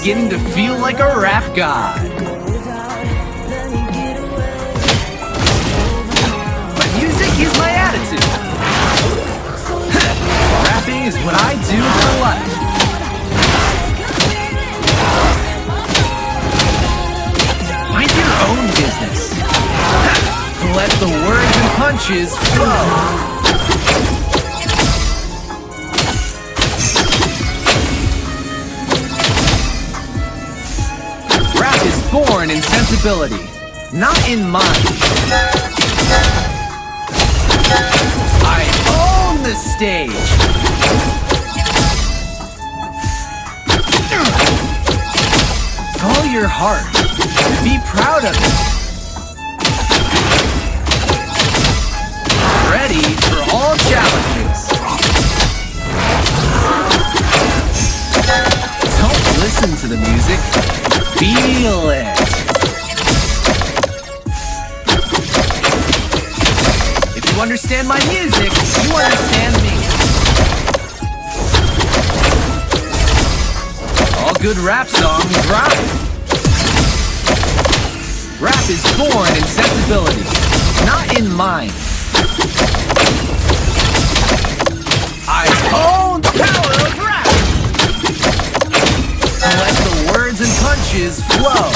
beginning to feel like a rap god. My music is my attitude. Rapping is what I do for life. Mind your own business. Let the words and punches flow. Rap is born in sensibility, not in mind. I own the stage. Follow your heart. Be proud of it. Ready for all challenges. Don't listen to the music. Feel it. If you understand my music, you understand me. All good rap songs rhyme. Rap is born in sensibility, not in mind. I own the power of rap. Let the words and punches flow.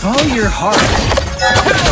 Follow your heart.